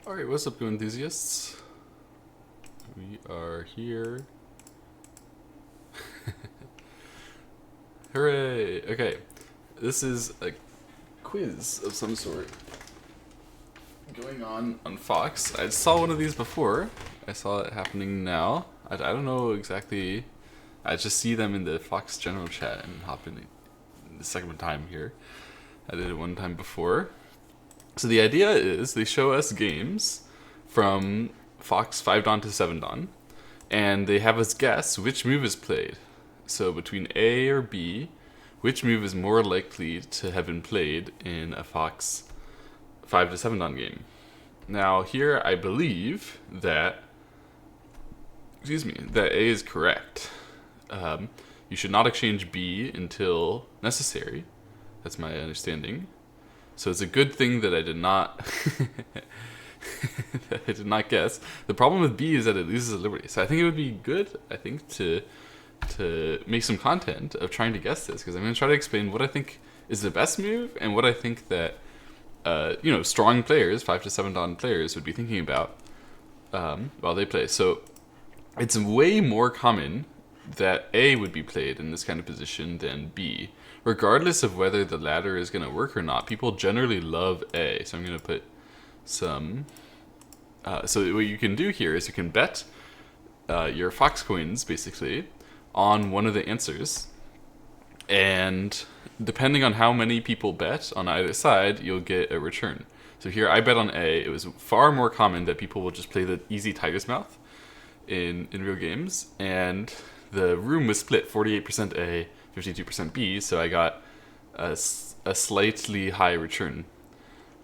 Alright, what's up, Go enthusiasts? We are here. Hooray! Okay, this is a quiz of some sort going on Fox. I saw one of these before. I saw it happening now. I don't know exactly. I just see them in the Fox general chat and hop in the second time here. I did it one time before. So the idea is they show us games from Fox 5 Dawn to 7 Dawn, and they have us guess which move is played. So between A or B, which move is more likely to have been played in a Fox 5 to 7 Dawn game. Now here I believe that, that A is correct. You should not exchange B until necessary. That's my understanding. So it's a good thing that I did not that I did not guess. The problem with B is that it loses a liberty. So I think it would be good, to make some content of trying to guess this, because I'm going to try to explain what I think is the best move and what I think that strong players, 5 to 7 Dawn players, would be thinking about while they play. So it's way more common that A would be played in this kind of position than B. Regardless of whether the latter is going to work or not, people generally love A. So I'm going to put some... so what you can do here is you can bet your Fox coins, basically, on one of the answers. And depending on how many people bet on either side, you'll get a return. So here I bet on A. It was far more common that people will just play the easy tiger's mouth in real games. And the room was split 48% A, 52% B, so I got a slightly high return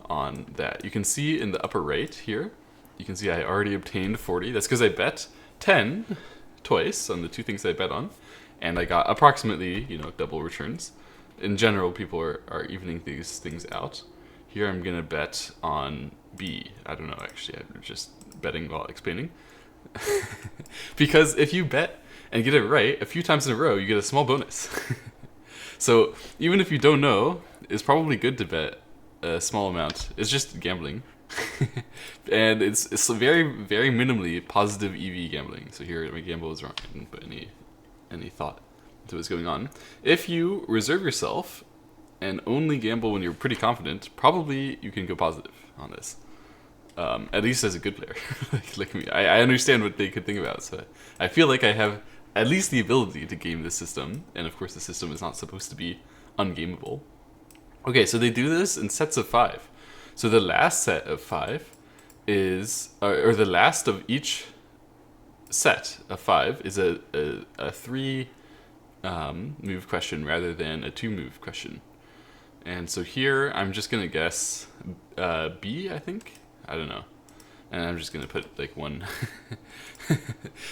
on that. You can see in the upper right here, you can see I already obtained 40. That's because I bet 10 twice on the two things I bet on, and I got approximately, double returns. In general, people are evening these things out. Here I'm going to bet on B. I don't know, actually, I'm just betting while explaining. Because if you bet and get it right a few times in a row, you get a small bonus. So even if you don't know, it's probably good to bet a small amount. It's just gambling. And it's very, very minimally positive EV gambling. So here my gamble is wrong. I didn't put any thought to what's going on. If you reserve yourself and only gamble when you're pretty confident, probably you can go positive on this. At least as a good player like me. I understand what they could think about, so I feel like I have at least the ability to game this system, and of course the system is not supposed to be ungameable. Okay, so they do this in sets of 5. So the last set of 5 is, or the last of each set of 5 is a 3 move question rather than a 2 move question. And so here I'm just gonna guess B, I think. I don't know. And I'm just going to put like 1.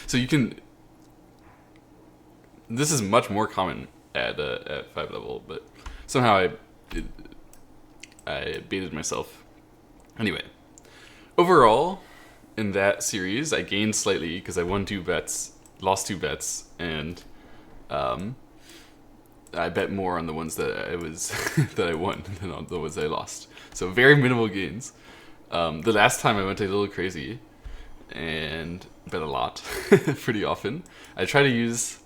So you can... This is much more common at 5 level, but somehow I baited myself. Anyway, overall, in that series, I gained slightly because I won 2 bets, lost 2 bets, and I bet more on the ones that that I won than on the ones I lost. So very minimal gains. The last time I went a little crazy and bet a lot pretty often. I try to use,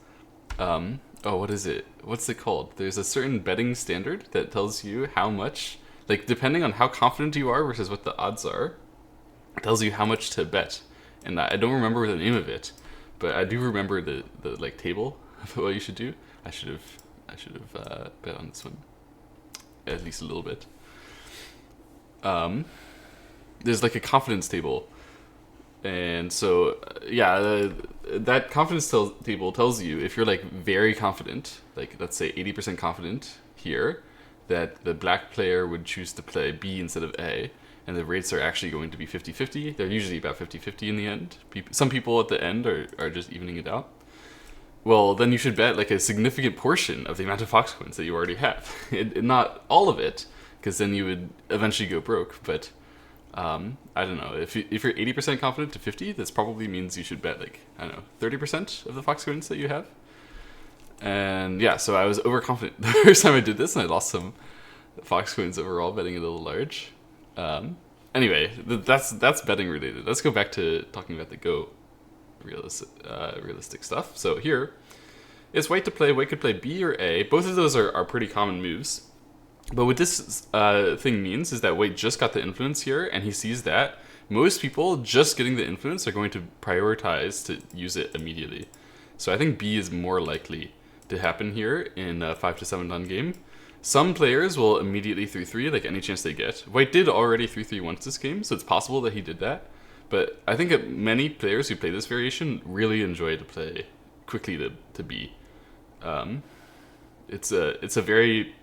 what is it? What's it called? There's a certain betting standard that tells you how much, like depending on how confident you are versus what the odds are, it tells you how much to bet. And I don't remember the name of it, but I do remember the like table of what you should do. I should have bet on this one at least a little bit. There's like a confidence table, and so that confidence table tells you if you're like very confident, like let's say 80% confident here, that the black player would choose to play B instead of A, and the rates are actually going to be 50-50. They're usually about 50-50 in the end. Some people at the end are just evening it out. Well, then you should bet like a significant portion of the amount of Fox coins that you already have. Not all of it, because then you would eventually go broke, but I don't know, if you're 80% confident to 50, this probably means you should bet like, 30% of the Fox coins that you have. And yeah, so I was overconfident the first time I did this, and I lost some Fox coins overall, betting a little large. And Anyway, that's betting related. Let's go back to talking about the Go realistic stuff. So here, it's white to play. White could play B or A. Both of those are pretty common moves. But what this thing means is that white just got the influence here, and he sees that most people just getting the influence are going to prioritize to use it immediately. So I think B is more likely to happen here in a 5 to 7 done game. Some players will immediately 3-3, like any chance they get. White did already 3-3 once this game, so it's possible that he did that. But I think that many players who play this variation really enjoy to play quickly to B. It's a very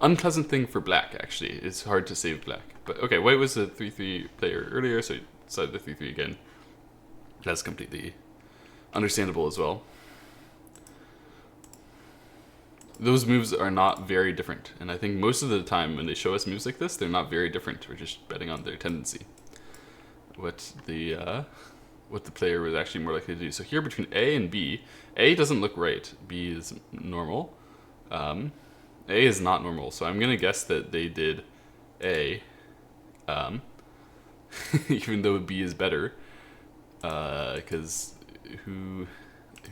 unpleasant thing for black, actually. It's hard to save black. But okay, white was a 3-3 player earlier, so he decided to 3-3 again. That's completely understandable as well. Those moves are not very different, and I think most of the time when they show us moves like this, they're not very different. We're just betting on their tendency. What the player was actually more likely to do. So here between A and B, A doesn't look right. B is normal. A is not normal, so I'm gonna guess that they did A, even though B is better, because who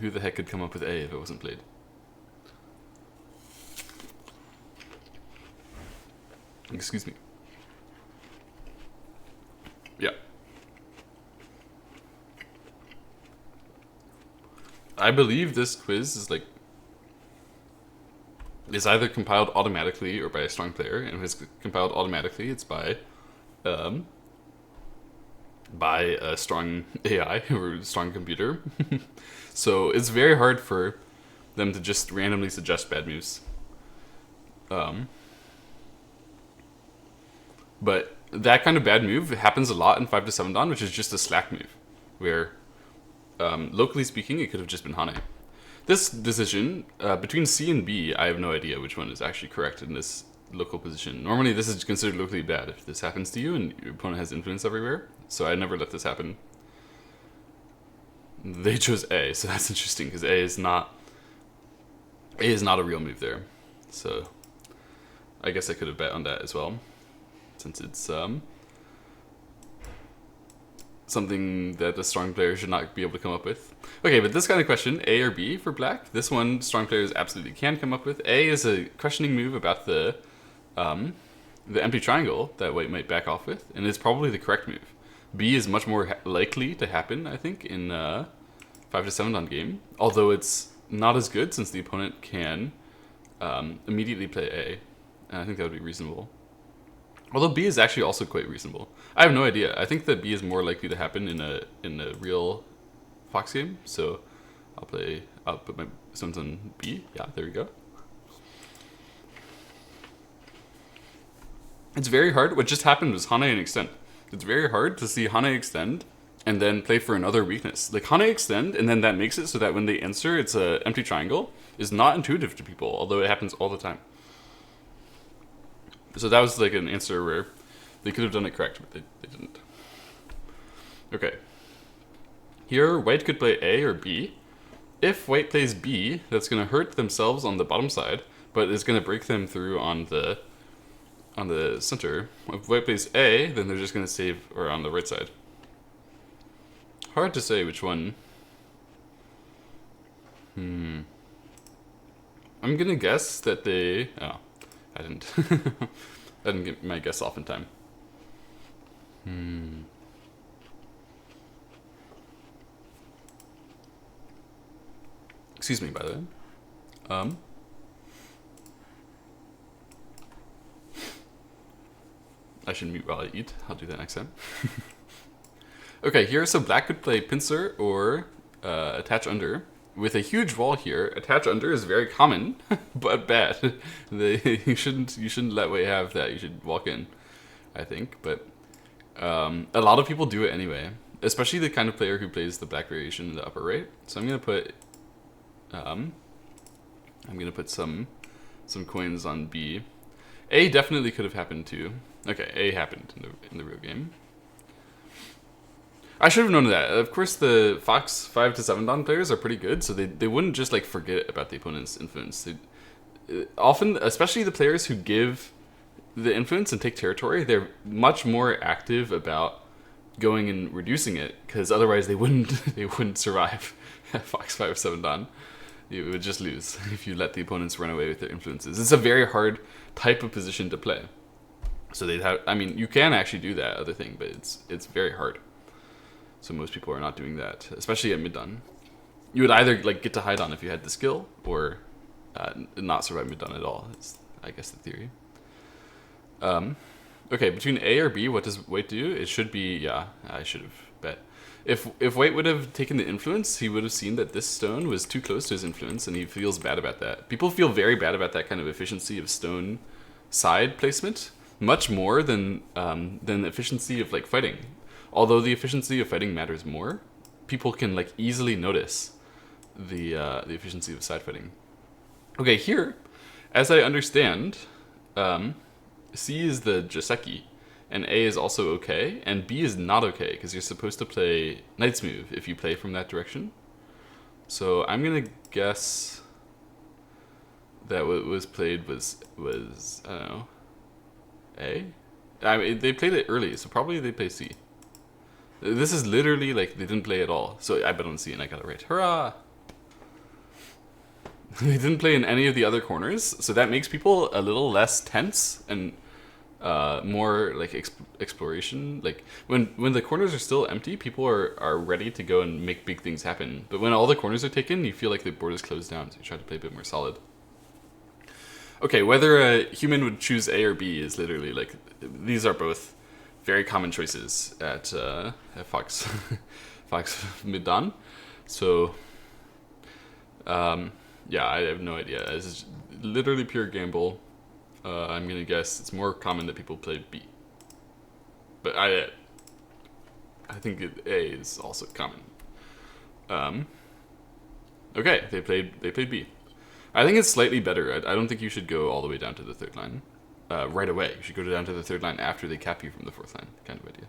the heck could come up with A if it wasn't played? Excuse me. Yeah. I believe this quiz is either compiled automatically or by a strong player, and if it's compiled automatically, it's by a strong AI or a strong computer. So it's very hard for them to just randomly suggest bad moves. But that kind of bad move happens a lot in 5 to 7 Dawn, which is just a slack move, where locally speaking, it could have just been Hane. This decision, between C and B, I have no idea which one is actually correct in this local position. Normally, this is considered locally bad if this happens to you and your opponent has influence everywhere, so I never let this happen. They chose A, so that's interesting, because A is not a real move there. So I guess I could have bet on that as well, since it's something that a strong player should not be able to come up with. Okay, but this kind of question, A or B for black, this one strong players absolutely can come up with. A is a questioning move about the empty triangle that white might back off with, and it's probably the correct move. B is much more likely to happen, I think, in 5 to 7 Dawn game, although it's not as good since the opponent can immediately play A, and I think that would be reasonable. Although B is actually also quite reasonable. I have no idea. I think that B is more likely to happen in a real Fox game. So I'll put my stones on B. Yeah, there we go. It's very hard. What just happened was Hane and extend. It's very hard to see Hane extend and then play for another weakness. Like Hane extend, and then that makes it so that when they answer, it's a empty triangle, is not intuitive to people, although it happens all the time. So that was like an answer where they could have done it correct, but they didn't. Okay. Here, white could play A or B. If white plays B, that's going to hurt themselves on the bottom side, but it's going to break them through on the center. If white plays A, then they're just going to save or on the right side. Hard to say which one. I'm going to guess that they... Oh. I didn't. I didn't get my guess off in time. Excuse me, by the way. I should mute while I eat. I'll do that next time. Okay, here, so black could play pincer or attach under. With a huge wall here, attach under is very common, but bad. You shouldn't let white have that. You should walk in, I think. But a lot of people do it anyway, especially the kind of player who plays the black variation in the upper right. So I'm gonna put some coins on B. A definitely could have happened too. Okay, A happened in the real game. I should have known that. Of course, the Fox 5 to 7 Dawn players are pretty good, so they wouldn't just like forget about the opponent's influence. Often, especially the players who give the influence and take territory, they're much more active about going and reducing it, because otherwise they wouldn't survive Fox 5-7 Don. You would just lose if you let the opponents run away with their influences. It's a very hard type of position to play. So they'd have, I mean, you can actually do that other thing, but it's very hard. So most people are not doing that, especially at mid Don. You would either like get to high Don if you had the skill, or not survive mid Don at all. It's, I guess, the theory. Okay, between A or B, what does White do? It should be, yeah, I should have bet. If White would have taken the influence, he would have seen that this stone was too close to his influence, and he feels bad about that. People feel very bad about that kind of efficiency of stone side placement, much more than the efficiency of like fighting. Although the efficiency of fighting matters more, people can like easily notice the efficiency of side fighting. Okay, here, as I understand, C is the Joseki, and A is also okay, and B is not okay, because you're supposed to play Knight's move if you play from that direction. So I'm gonna guess that what was played was I don't know, A? I mean, they played it early, so probably they play C. This is literally like they didn't play at all, so I bet on C and I got it right. Hurrah! They didn't play in any of the other corners, so that makes people a little less tense and more like exploration. Like when the corners are still empty, people are ready to go and make big things happen. But when all the corners are taken, you feel like the board is closed down, so you try to play a bit more solid. Okay, whether a human would choose A or B is literally like, these are both very common choices at Fox Fox mid Don. So yeah, I have no idea. This is literally pure gamble. I'm gonna guess it's more common that people play B, but I think A is also common. Okay, they played B. I think it's slightly better. I don't think you should go all the way down to the third line right away. You should go down to the third line after they cap you from the fourth line, kind of idea.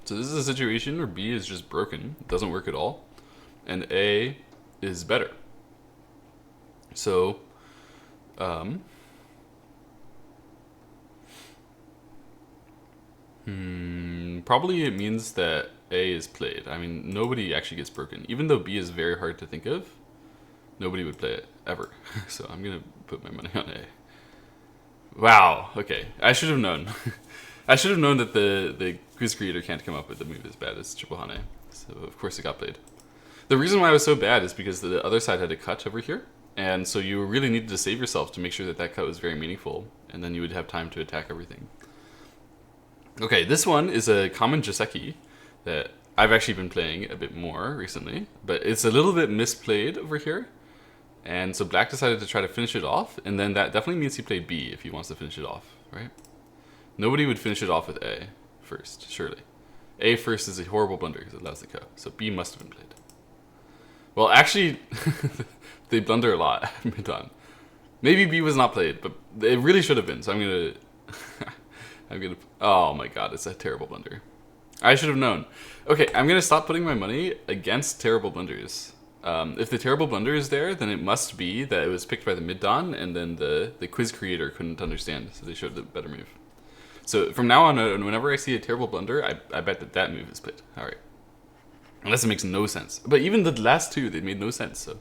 So this is a situation where B is just broken, it doesn't work at all, and A is better. So, probably it means that A is played. I mean, nobody actually gets broken. Even though B is very hard to think of, nobody would play it, ever. So I'm going to put my money on A. Wow, okay. I should have known. I should have known that the quiz creator can't come up with a move as bad as Triple Hane. So of course it got played. The reason why it was so bad is because the other side had a cut over here. And so you really needed to save yourself to make sure that that cut was very meaningful. And then you would have time to attack everything. Okay, this one is a common Joseki that I've actually been playing a bit more recently. But it's a little bit misplayed over here. And so Black decided to try to finish it off. And then that definitely means he played B if he wants to finish it off, right? Nobody would finish it off with A first, surely. A first is a horrible blunder because it allows the go. So B must have been played. Well, actually, they blunder a lot mid on. Maybe B was not played, but it really should have been. So I'm gonna, oh my god, it's a terrible blunder. I should have known. Okay, I'm gonna stop putting my money against terrible blunders. If the terrible blunder is there, then it must be that it was picked by the mid don, and then the quiz creator couldn't understand, so they showed the better move. So from now on, whenever I see a terrible blunder, I bet that move is played. All right. Unless it makes no sense. But even the last two, they made no sense. So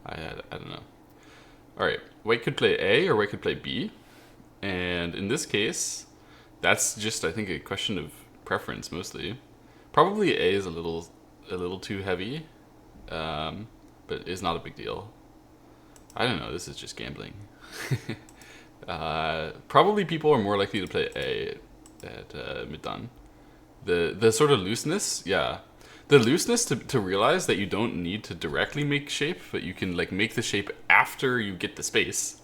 I don't know. All right. White could play A or White could play B. And in this case, that's just, I think, a question of preference mostly. Probably A is a little too heavy, but it's not a big deal. I don't know. This is just gambling. Probably people are more likely to play A at mid-don. The sort of looseness, yeah. The looseness to realize that you don't need to directly make shape, but you can like make the shape after you get the space.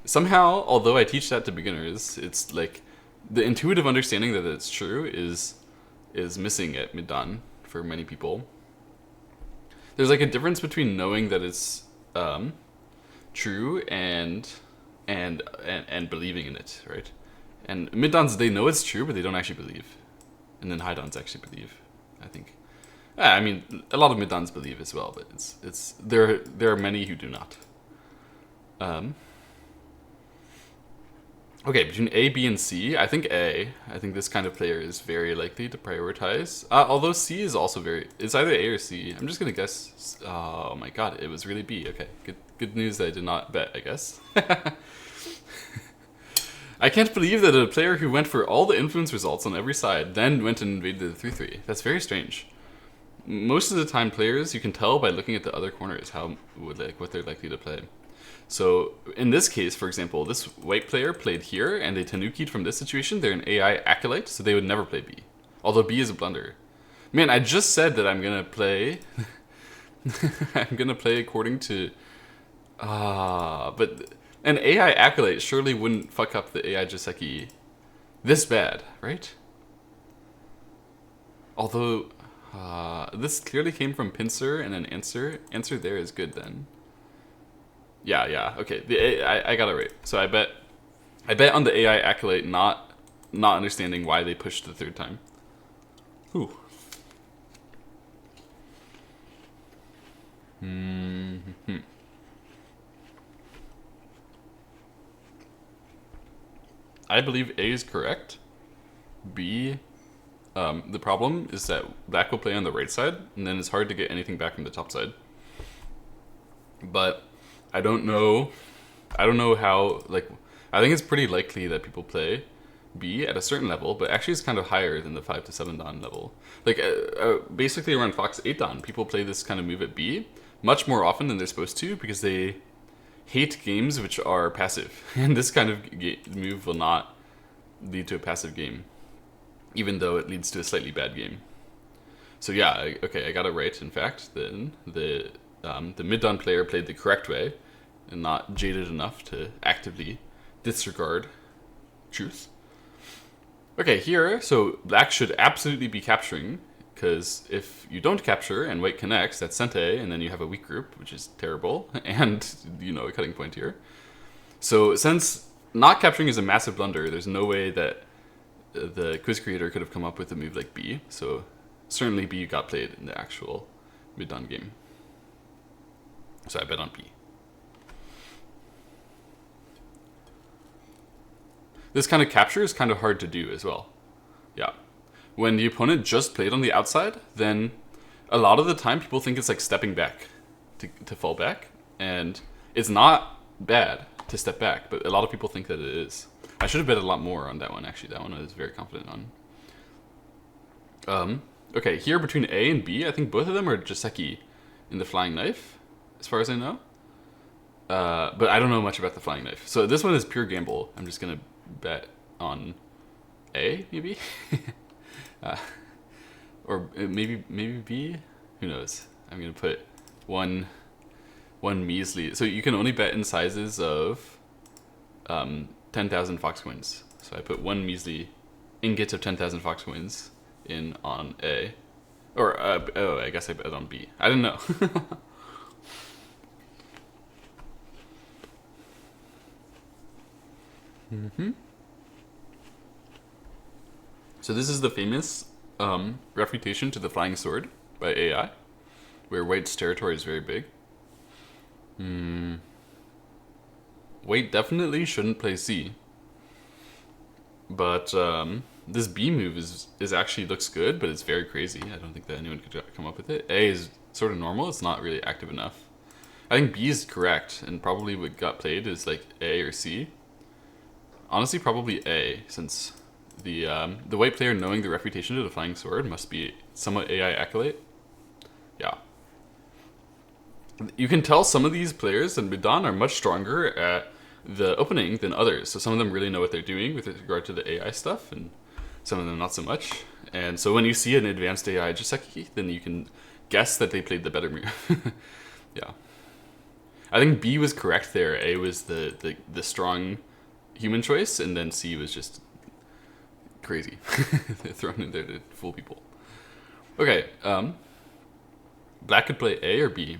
Somehow, although I teach that to beginners, it's like the intuitive understanding that it's true is missing at mid-don for many people. There's like a difference between knowing that it's true and believing in it, right? And mid-dons, they know it's true, but they don't actually believe. and then high dons actually believe, I think. I mean, a lot of mid dons believe as well, but there are many who do not. Okay, between A, B, and C, I think A. I think this kind of player is very likely to prioritize. Although C is also it's either A or C. I'm just gonna guess. Oh my god, it was really B. Okay, good news that I did not bet, I guess. I can't believe that a player who went for all the influence results on every side then went and invaded the 3-3. That's very strange. Most of the time, players, you can tell by looking at the other corners what they're likely to play. So in this case, for example, this white player played here, and they tanuki'd from this situation. They're an AI acolyte, so they would never play B. Although B is a blunder. Man, I just said that I'm gonna play. I'm gonna play according to. But an AI acolyte surely wouldn't fuck up the AI Joseki this bad, right? Although this clearly came from Pincer and an answer. Answer there is good then. Yeah, okay. I got it right. So I bet on the AI acolyte not understanding why they pushed the third time. Ooh. I believe A is correct. B, the problem is that black will play on the right side, and then it's hard to get anything back from the top side. But I don't know how, I think it's pretty likely that people play B at a certain level, but actually it's kind of higher than the 5 to 7 dan level. Basically around Fox 8 dan, people play this kind of move at B much more often than they're supposed to because they hate games which are passive. And this kind of move will not lead to a passive game, even though it leads to a slightly bad game. So yeah, okay, I got it right. In fact, then the mid-dan player played the correct way and not jaded enough to actively disregard truth. Okay, here, so black should absolutely be capturing, because if you don't capture and white connects, that's Sente, and then you have a weak group, which is terrible, and, a cutting point here. So since not capturing is a massive blunder, there's no way that the quiz creator could have come up with a move like B, so certainly B got played in the actual mid-dan game. So I bet on B. This kind of capture is kind of hard to do as well. Yeah. When the opponent just played on the outside, then a lot of the time people think it's like stepping back to fall back. And it's not bad to step back, but a lot of people think that it is. I should have bet a lot more on that one, actually. That one I was very confident on. Okay, here between A and B, I think both of them are Joseki in the flying knife, as far as I know. But I don't know much about the flying knife. So this one is pure gamble. I'm just going to bet on A, maybe? Or maybe B? Who knows? I'm going to put one measly. So you can only bet in sizes of 10,000 fox coins. So I put one measly ingot of 10,000 fox coins in on A. Or, I guess I bet on B. I don't know. So this is the famous refutation to the flying sword by AI, where white's territory is very big. White definitely shouldn't play C, but this B move is actually looks good, but it's very crazy. I don't think that anyone could come up with it. A is sort of normal. It's not really active enough. I think B is correct, and probably what got played is like A or C. Honestly, probably A, since the white player knowing the refutation to the flying sword must be somewhat AI acolyte. Yeah. You can tell some of these players in mid-dan are much stronger at the opening than others. So some of them really know what they're doing with regard to the AI stuff, and some of them not so much. And so when you see an advanced AI Joseki, then you can guess that they played the better move. Yeah. I think B was correct there. A was the strong human choice, and then C was just crazy. Thrown in there to fool people. Okay, black could play A or B.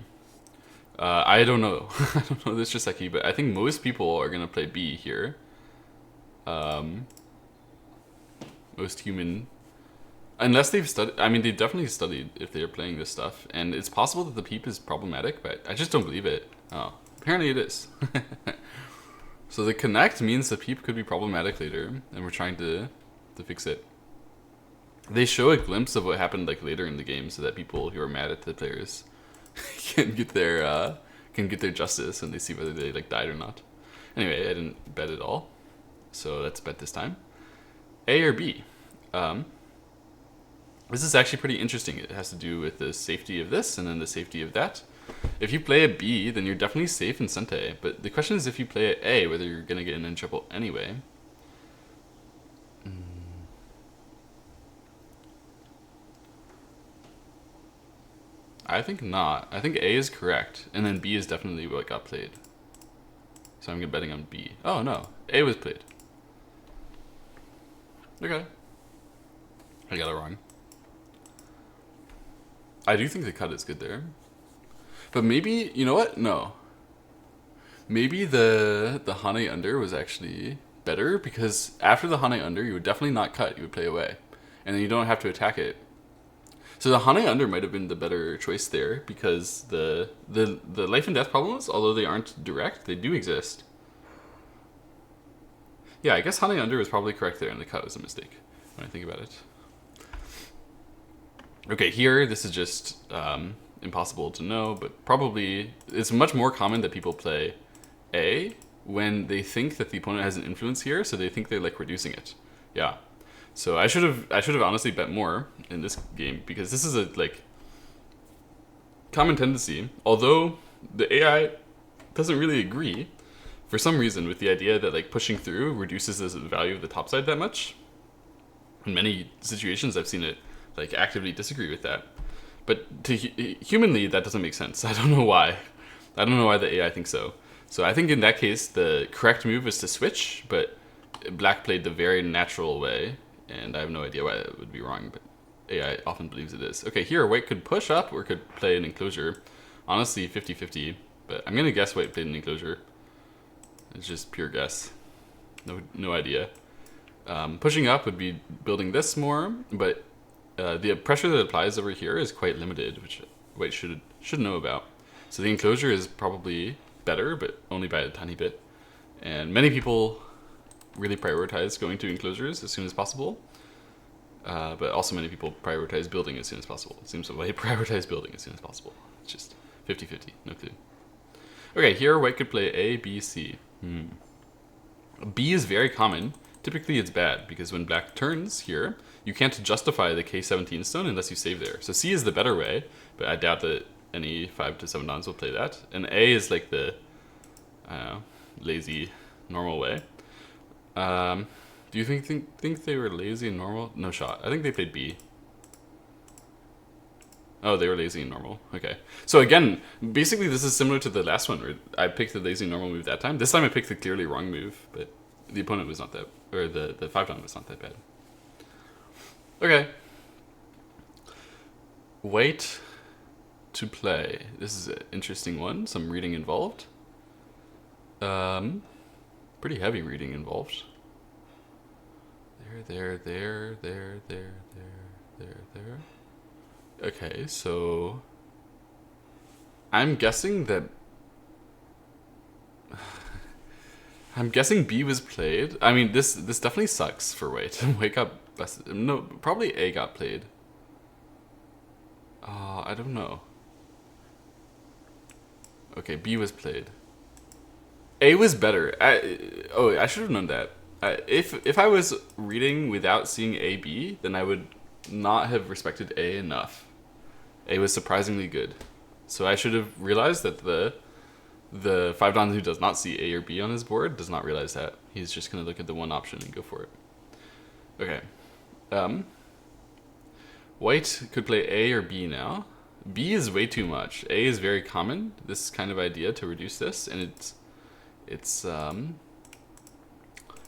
I don't know. I don't know this Joseki, but I think most people are going to play B here. Most human Unless they've studied, I mean, they definitely studied if they're playing this stuff, and it's possible that the peep is problematic, but I just don't believe it. Oh, apparently it is. So the connect means the peep could be problematic later, and we're trying to fix it. They show a glimpse of what happened like later in the game, so that people who are mad at the players can get their justice, and they see whether they like died or not. Anyway, I didn't bet at all, so let's bet this time. A or B. This is actually pretty interesting. It has to do with the safety of this and then the safety of that. If you play a B, then you're definitely safe in Sente. But the question is if you play a A, whether you're going to get in trouble anyway. I think not. I think A is correct. And then B is definitely what got played. So I'm betting on B. Oh, no. A was played. Okay. I got it wrong. I do think the cut is good there. But maybe, you know what? No. Maybe the Hane under was actually better, because after the Hane under, you would definitely not cut. You would play away. And then you don't have to attack it. So the Hane under might have been the better choice there, because the life and death problems, although they aren't direct, they do exist. Yeah, I guess Hane under was probably correct there, and the cut was a mistake, when I think about it. Okay, here, this is just impossible to know, but probably it's much more common that people play A when they think that the opponent has an influence here, so they think they're like reducing it. Yeah. So I should have honestly bet more in this game, because this is a like common tendency, although the AI doesn't really agree for some reason with the idea that like pushing through reduces the value of the topside that much. In many situations I've seen it like actively disagree with that. But to humanly, that doesn't make sense. I don't know why. I don't know why the AI thinks so. So I think in that case, the correct move is to switch, but black played the very natural way, and I have no idea why it would be wrong, but AI often believes it is. Okay, here white could push up or could play an enclosure. Honestly, 50-50, but I'm going to guess white played an enclosure. It's just pure guess. No idea. Pushing up would be building this more, but the pressure that applies over here is quite limited, which white should know about. So the enclosure is probably better, but only by a tiny bit. And many people really prioritize going to enclosures as soon as possible. But also many people prioritize building as soon as possible. It seems that white prioritize building as soon as possible. It's just 50-50, no clue. Okay, here white could play A, B, C. B is very common. Typically it's bad, because when black turns here, you can't justify the K17 stone unless you save there. So C is the better way, but I doubt that any 5 to 7 dons will play that. And A is like the lazy, normal way. Do you think they were lazy and normal? No shot. I think they played B. Oh, they were lazy and normal. Okay. So again, basically this is similar to the last one, where I picked the lazy and normal move that time. This time I picked the clearly wrong move, but the opponent was not that, or the 5-don was not that bad. Okay. White to play. This is an interesting one. Some reading involved. Pretty heavy reading involved. There. Okay, so I'm guessing that B was played. I mean, this definitely sucks for white. White got busted. No, probably A got played. I don't know. Okay, B was played. A was better. I should have known that. If I was reading without seeing A, B, then I would not have respected A enough. A was surprisingly good. So I should have realized that the 5-don who does not see A or B on his board does not realize that. He's just going to look at the one option and go for it. Okay. White could play A or B now. B is way too much. A is very common, this kind of idea to reduce this, and it's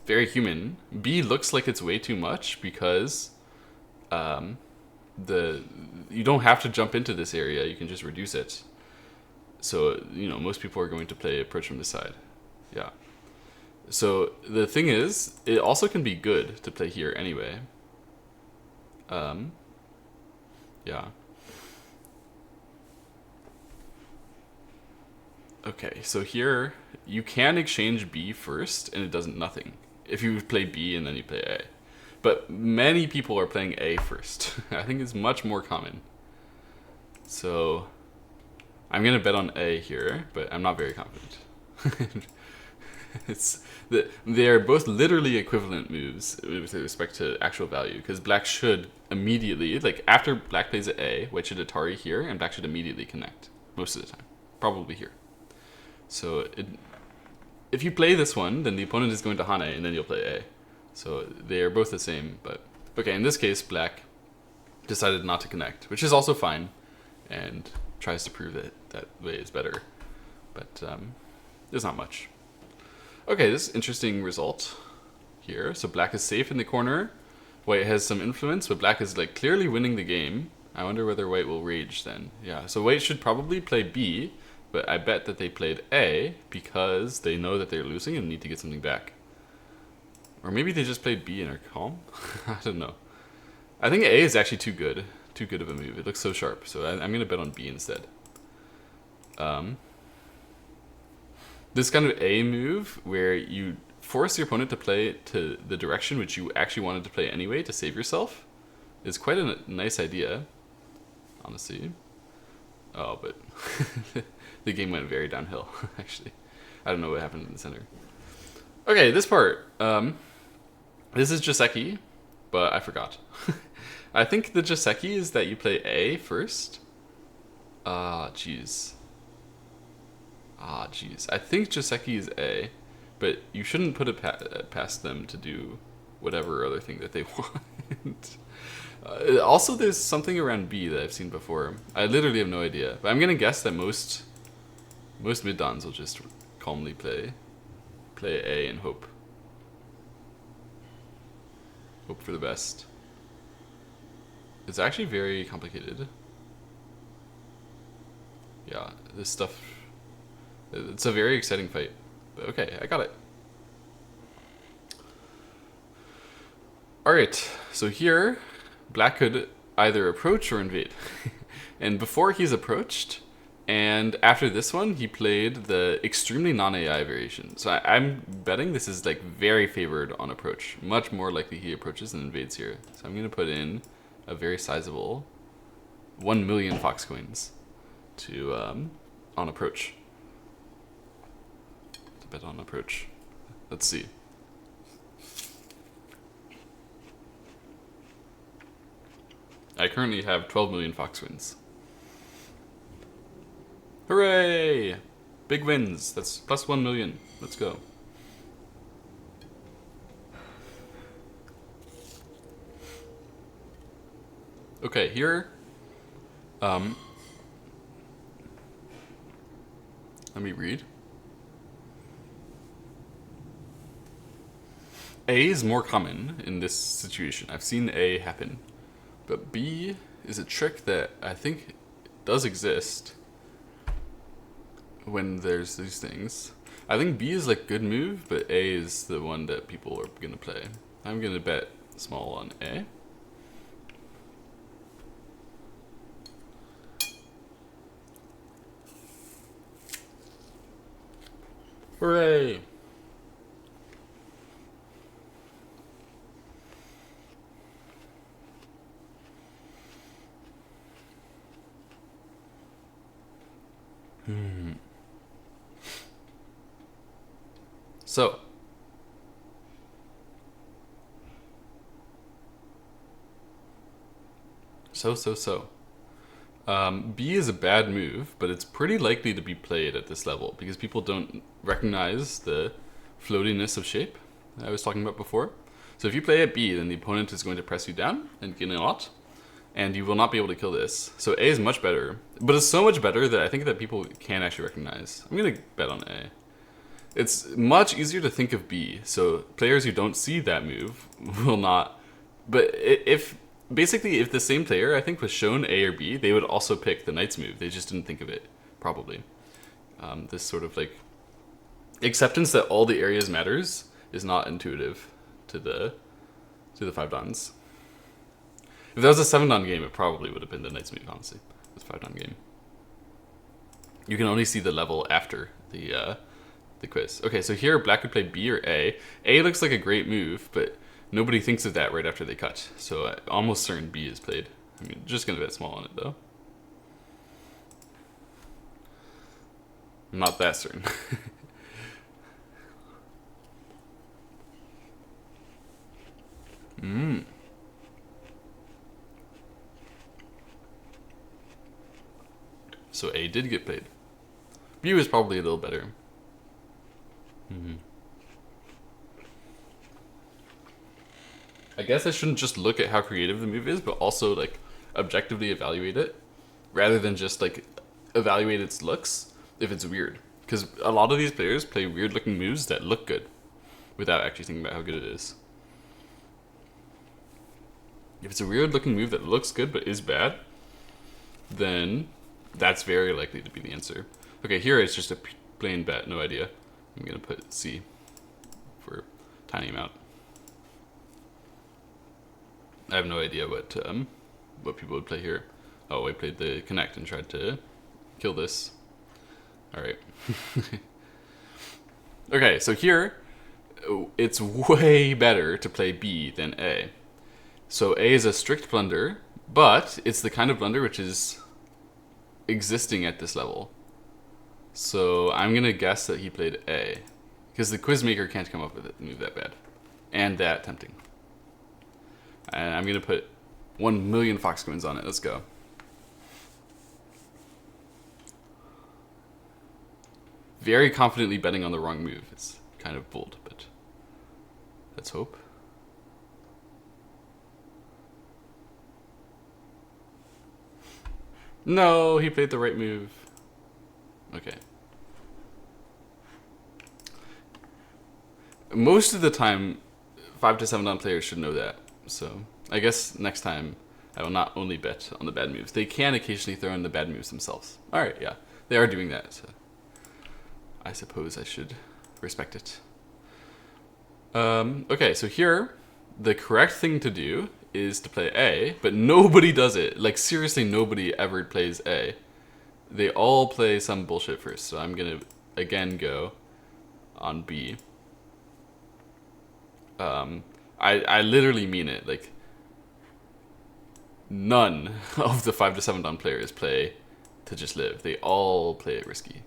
very human. B looks like it's way too much because you don't have to jump into this area, you can just reduce it. So, most people are going to play approach from this side. Yeah. So the thing is, it also can be good to play here anyway. Yeah. Okay, so here you can exchange B first, and it does nothing. If you play B and then you play A. But many people are playing A first. I think it's much more common. So I'm gonna bet on A here, but I'm not very confident. They are both literally equivalent moves with respect to actual value, because black should immediately, like after black plays A, white should Atari here, and black should immediately connect most of the time, probably here. So if you play this one, then the opponent is going to Hane, and then you'll play A. So they are both the same, but okay. In this case, black decided not to connect, which is also fine, and tries to prove that that way is better, but there's not much. Okay, this is interesting result here. So black is safe in the corner. White has some influence, but black is like clearly winning the game. I wonder whether white will rage then. Yeah, so white should probably play B, but I bet that they played A because they know that they're losing and need to get something back. Or maybe they just played B and are calm. I don't know. I think A is actually too good of a move. It looks so sharp, so I'm going to bet on B instead. This kind of A move where you force your opponent to play to the direction which you actually wanted to play anyway to save yourself is quite a nice idea, honestly. Oh, but the game went very downhill, actually. I don't know what happened in the center. Okay, this part. This is Joseki, but I forgot. I think the Joseki is that you play A first. Jeez. I think Joseki is A, but you shouldn't put it past them to do whatever other thing that they want. Also, there's something around B that I've seen before. I literally have no idea, but I'm gonna guess that most mid-dons will just calmly play A and hope for the best. It's actually very complicated. Yeah, this stuff. It's a very exciting fight. But okay, I got it. Alright, so here, black could either approach or invade. And before he's approached, and after this one, he played the extremely non-AI variation. So I'm betting this is like very favored on approach. Much more likely he approaches and invades here. So I'm going to put in a very sizable 1 million fox coins to on approach. To bet on approach. Let's see. I currently have 12 million fox coins. Hooray! Big wins. That's plus 1 million. Let's go. Okay, here. Let me read. A is more common in this situation. I've seen A happen. But B is a trick that I think does exist when there's these things. I think B is like good move, but A is the one that people are gonna play. I'm gonna bet small on A. Hooray! So B is a bad move, but it's pretty likely to be played at this level because people don't recognize the floatiness of shape that I was talking about before. So if you play at B, then the opponent is going to press you down and gain a lot, and you will not be able to kill this. So A is much better, but it's so much better that I think that people can actually recognize. I'm going to bet on A. It's much easier to think of B, so players who don't see that move will not. But if the same player, I think, was shown A or B, they would also pick the knight's move. They just didn't think of it, probably. This sort of like acceptance that all the areas matters is not intuitive to the 5 dons. If that was a 7-down game, it probably would have been the knight's move, honestly. It's a 5-down game. You can only see the level after the quiz. Okay, so here black would play B or A. A looks like a great move, but nobody thinks of that right after they cut. So almost certain B is played. I mean, just gonna bet small on it though. I'm not that certain. So A did get played. B was probably a little better. I guess I shouldn't just look at how creative the move is, but also like objectively evaluate it, rather than just like evaluate its looks if it's weird. Because a lot of these players play weird looking moves that look good, without actually thinking about how good it is. If it's a weird looking move that looks good but is bad, then that's very likely to be the answer. Okay, here it's just a plain bet, no idea. I'm gonna put C for tiny amount. I have no idea what people would play here. Oh, I played the connect and tried to kill this. All right. Okay, so here it's way better to play B than A. So A is a strict blunder, but it's the kind of blunder which is existing at this level. So I'm gonna guess that he played A, because the quizmaker can't come up with a move that bad and that tempting. And I'm gonna put 1,000,000 fox coins on it. Let's go. Very confidently betting on the wrong move. It's kind of bold, but let's hope. No, he played the right move. Okay. Most of the time, 5 to 7 down players should know that. So I guess next time I will not only bet on the bad moves. They can occasionally throw in the bad moves themselves. All right, yeah, they are doing that. So I suppose I should respect it. Okay, so here the correct thing to do is to play A, but nobody does it. Like seriously, nobody ever plays A. They all play some bullshit first. So I'm gonna again go on B. I literally mean it. Like none of the 5 to 7 down players play to just live. They all play it risky.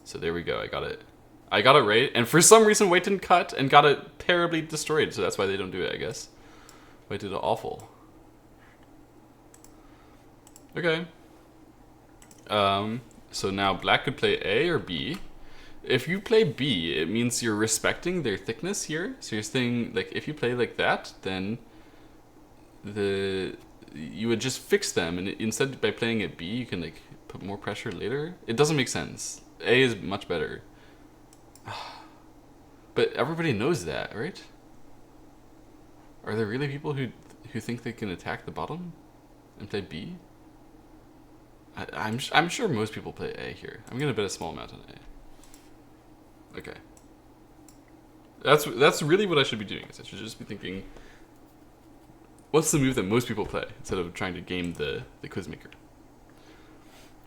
So there we go. I got it. I got it right. And for some reason, White didn't cut and got it terribly destroyed. So that's why they don't do it, I guess. White did it awful. Okay. So now black could play A or B. If you play B, it means you're respecting their thickness here. So you're saying, like, if you play like that, then you would just fix them, and instead by playing at B, you can like put more pressure later. It doesn't make sense. A is much better. But everybody knows that, right? Are there really people who think they can attack the bottom and play B? I'm sure most people play A here. I'm gonna bet a small amount on A. Okay. That's really what I should be doing. Is I should just be thinking, what's the move that most people play, instead of trying to game the quizmaker.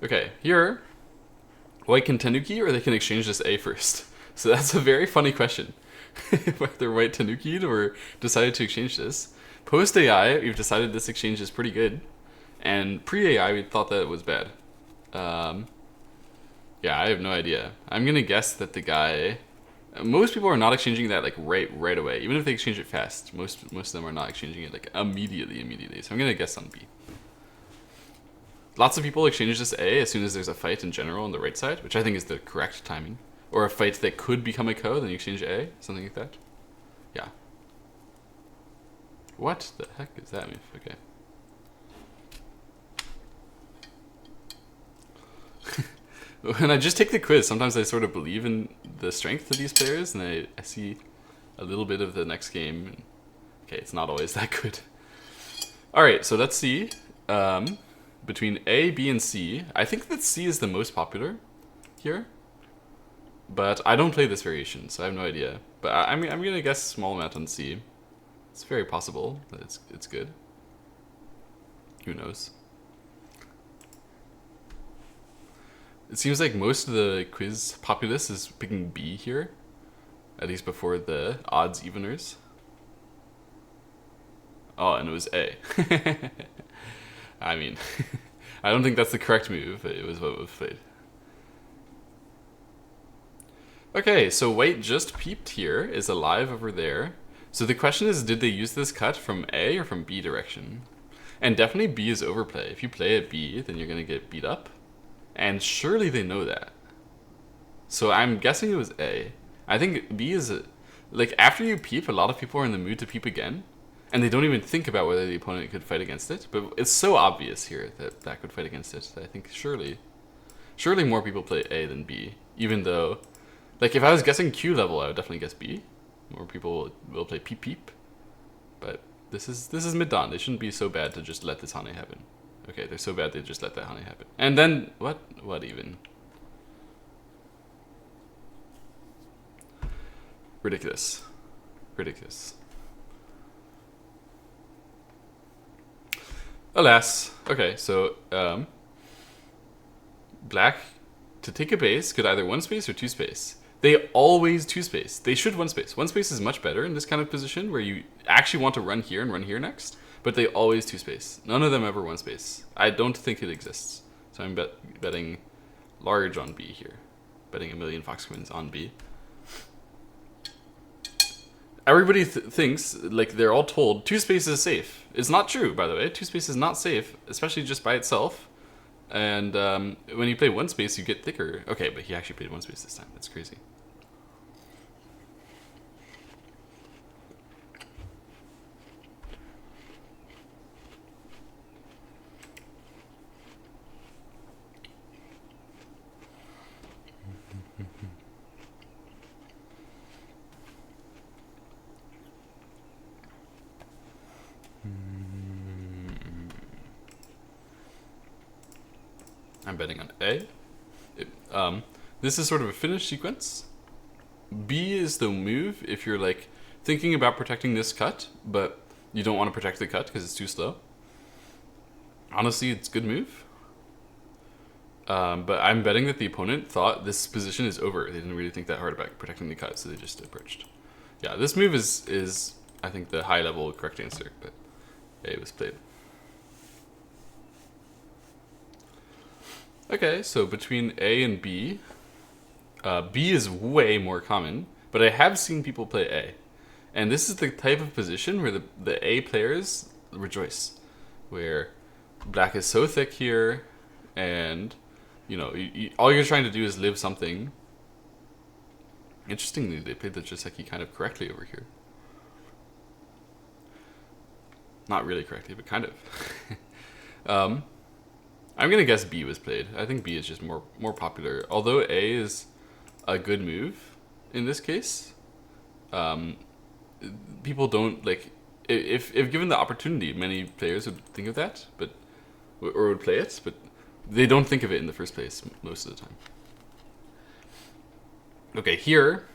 Okay, here, White can Tanuki or they can exchange this A first. So that's a very funny question. Whether White Tanuki'd or decided to exchange this. Post AI, we've decided this exchange is pretty good. And pre-AI, we thought that it was bad. Yeah, I have no idea. I'm gonna guess that the guy... Most people are not exchanging that like right away. Even if they exchange it fast, most of them are not exchanging it like immediately. So I'm gonna guess on B. Lots of people exchange this A as soon as there's a fight in general on the right side, which I think is the correct timing. Or a fight that could become a ko, then you exchange A, something like that. Yeah. What the heck is that move? Okay. When I just take the quiz, sometimes I sort of believe in the strength of these players, and I see a little bit of the next game. And, okay, it's not always that good. All right, so let's see. Between A, B, and C, I think that C is the most popular here. But I don't play this variation, so I have no idea. But I'm gonna guess small amount on C. It's very possible that it's good. Who knows? It seems like most of the quiz populace is picking B here, at least before the odds eveners. Oh, and it was A. I mean, I don't think that's the correct move, but it was what was played. Okay, so white just peeped here, is alive over there. So the question is, did they use this cut from A or from B direction? And definitely B is overplay. If you play at B, then you're going to get beat up. And surely they know that. So I'm guessing it was A. I think B is... like, after you peep, a lot of people are in the mood to peep again. And they don't even think about whether the opponent could fight against it. But it's so obvious here that that could fight against it that I think surely more people play A than B. Even though... like, if I was guessing Q level, I would definitely guess B. More people will play peep peep. But this is mid-dawn. They shouldn't be so bad to just let this Hane happen. Okay, they're so bad they just let that Hane happen. And then, what even? Ridiculous. Ridiculous. Alas. Okay, so, black, to take a base, could either one space or two space. They always two space. They should one space. One space is much better in this kind of position where you actually want to run here and run here next, but they always two space. None of them ever one space. I don't think it exists. So I'm betting large on B here. Betting a million Fox Queens on B. Everybody thinks, like they're all told, two space is safe. It's not true, by the way. Two space is not safe, especially just by itself. And when you play one space, you get thicker. Okay, but he actually played one space this time. That's crazy. I'm betting on A. This is sort of a finished sequence. B is the move if you're like thinking about protecting this cut, but you don't want to protect the cut because it's too slow. Honestly, it's a good move. But I'm betting that the opponent thought this position is over. They didn't really think that hard about protecting the cut, so they just approached. Yeah, this move is I think the high level correct answer, but A was played. Okay, so between A and B, B is way more common, but I have seen people play A. And this is the type of position where the A players rejoice, where black is so thick here, and you know, all you're trying to do is live something. Interestingly, they played the Joseki kind of correctly over here. Not really correctly, but kind of. I'm gonna guess B was played. I think B is just more popular. Although A is a good move in this case, people don't like. If given the opportunity, many players would think of that, or would play it, but they don't think of it in the first place most of the time. Okay, here,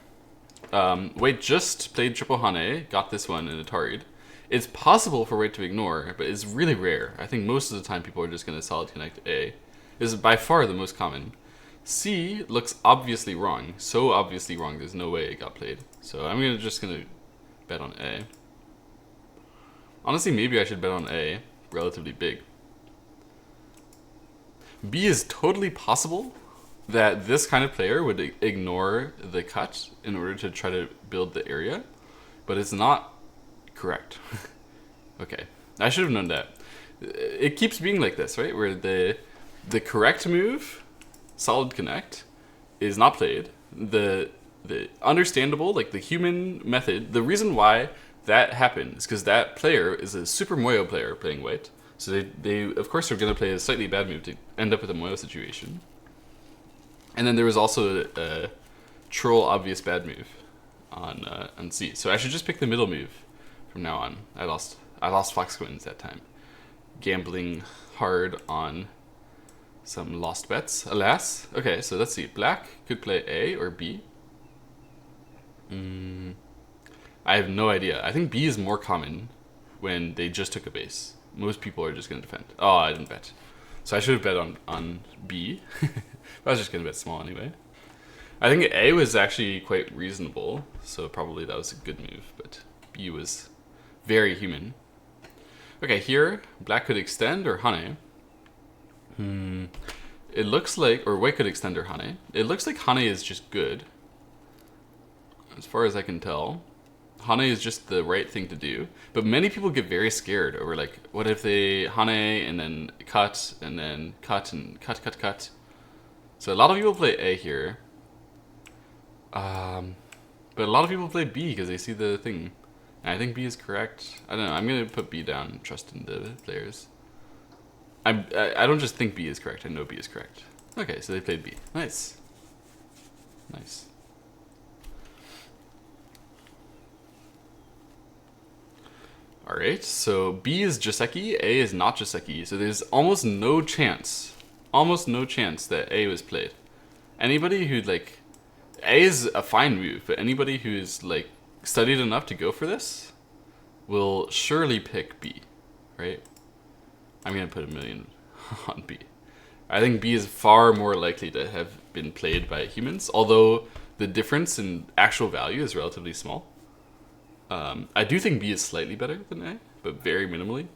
White just played triple Hane, got this one in a target. It's possible for White to ignore, but it's really rare. I think most of the time people are just going to solid connect A. This is by far the most common. C looks obviously wrong. So obviously wrong, there's no way it got played. So I'm just going to bet on A. Honestly, maybe I should bet on A. Relatively big. B is totally possible that this kind of player would ignore the cut in order to try to build the area. But it's not correct. Okay, I should have known that. It keeps being like this, right? Where the correct move, solid connect, is not played. The understandable, like the human method, the reason why that happened is because that player is a super Moyo player playing White. So they of course are going to play a slightly bad move to end up with a Moyo situation. And then there was also a troll obvious bad move on C. So I should just pick the middle move. From now on, I lost Fox Queens that time. Gambling hard on some lost bets, alas. Okay, so let's see. Black could play A or B. I have no idea. I think B is more common when they just took a base. most people are just going to defend. Oh, I didn't bet. So I should have bet on B. But I was just going to bet small anyway. I think A was actually quite reasonable, so probably that was a good move, but B was very human. Okay, here, black could extend or hane. It looks like, or white could extend or hane. It looks like hane is just good, as far as I can tell. Hane is just the right thing to do, but many people get very scared over like, what if they hane and then cut and cut and cut. So a lot of people play A here. But a lot of people play B because they see the thing. And I think B is correct. I don't know. I'm going to put B down and trust in the players. I don't just think B is correct. I know B is correct. Okay, so they played B. Nice. Nice. Alright, so B is Joseki, A is not Joseki. So there's almost no chance that A was played. Anybody who like... A is a fine move, but anybody who's like studied enough to go for this will surely pick B, right? I'm gonna put 1,000,000 on B. I think B is far more likely to have been played by humans, although the difference in actual value is relatively small. I do think B is slightly better than A, but very minimally.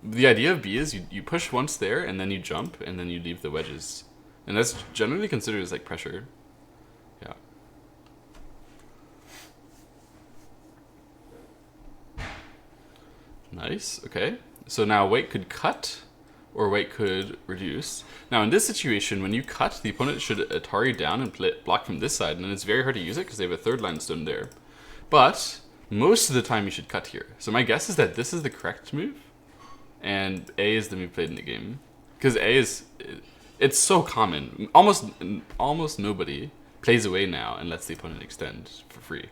The idea of B is you push once there, and then you jump, and then you leave the wedges. And that's generally considered as like pressure. Yeah. Nice, okay. So now white could cut, or white could reduce. Now in this situation, when you cut, the opponent should Atari down and block from this side, and then it's very hard to use it because they have a third line stone there. But most of the time you should cut here. So my guess is that this is the correct move, and A is the move played in the game. Because A is... It's so common. Almost nobody plays away now and lets the opponent extend for free.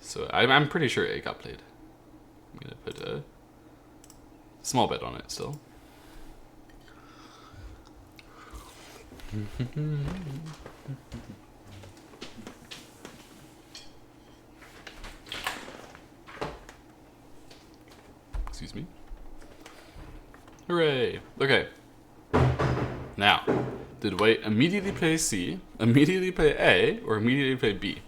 So I'm pretty sure A got played. I'm going to put a small bet on it still. Excuse me. Hooray. Okay. Now, did white immediately play C, immediately play A, or immediately play B?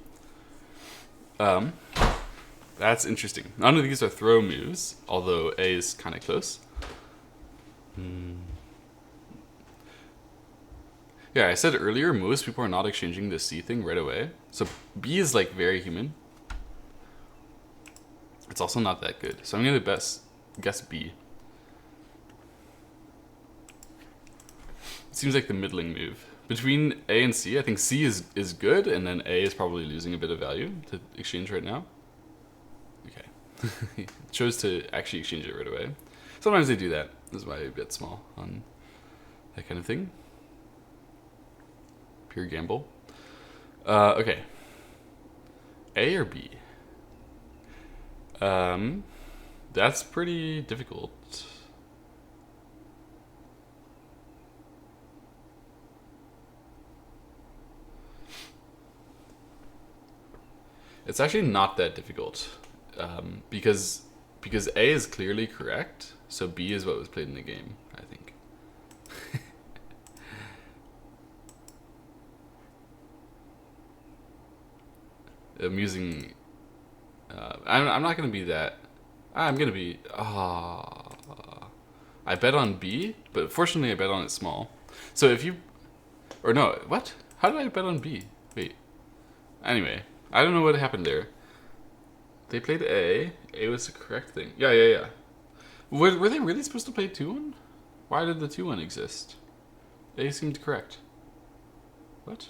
That's interesting. None of these are throw moves, although A is kind of close. Yeah, I said earlier, most people are not exchanging the C thing right away. So B is like very human. It's also not that good. So I'm going to guess B. Seems like the middling move. Between A and C, I think C is good, and then A is probably losing a bit of value to exchange right now. Okay. Chose to actually exchange it right away. Sometimes they do that. This is why I bet small on that kind of thing. Pure gamble. Okay. A or B? That's pretty difficult. It's actually not that difficult, because A is clearly correct, so B is what was played in the game, I think. Amusing. I'm not gonna be that. I'm gonna be. I bet on B, but fortunately I bet on it small. So if you, or no, what? How did I bet on B? Wait. Anyway. I don't know what happened there. They played A. A was the correct thing. Yeah. Were they really supposed to play 2-1? Why did the 2-1 exist? A seemed correct. What?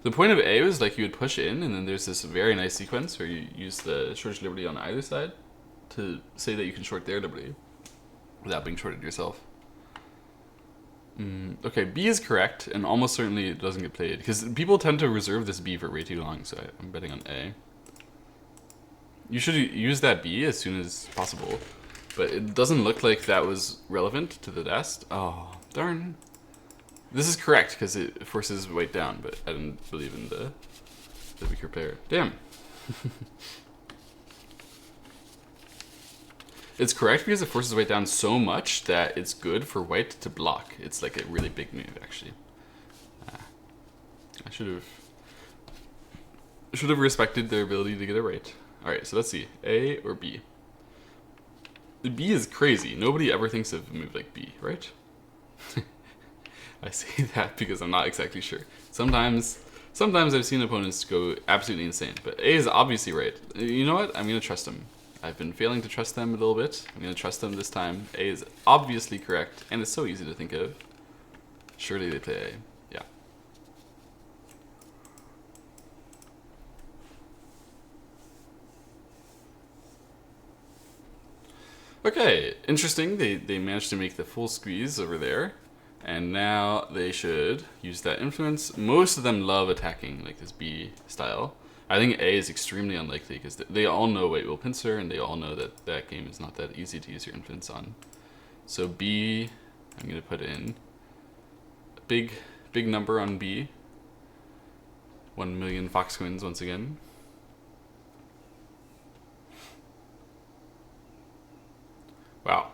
The point of A was like you would push in, and then there's this very nice sequence where you use the shortest liberty on either side to say that you can short their liberty without being shorted yourself. Okay, B is correct, and almost certainly it doesn't get played, because people tend to reserve this B for way too long, so I'm betting on A. You should use that B as soon as possible, but it doesn't look like that was relevant to the test. Oh, darn. This is correct, because it forces weight down, but I didn't believe in the weaker player. Damn. It's correct because it forces white down so much that it's good for white to block. It's like a really big move, actually. I should have respected their ability to get it right. All right, so let's see, A or B. B is crazy. Nobody ever thinks of a move like B, right? I say that because I'm not exactly sure. Sometimes I've seen opponents go absolutely insane, but A is obviously right. You know what? I'm gonna trust them. I've been failing to trust them a little bit. I'm gonna trust them this time. A is obviously correct, and it's so easy to think of. Surely they play A. Yeah. Okay, interesting. They managed to make the full squeeze over there. And now they should use that influence. Most of them love attacking like this B style. I think A is extremely unlikely because they all know white will pincer, and they all know that that game is not that easy to use your influence on. So B, I'm going to put in a big number on B. 1 million fox coins once again. Wow.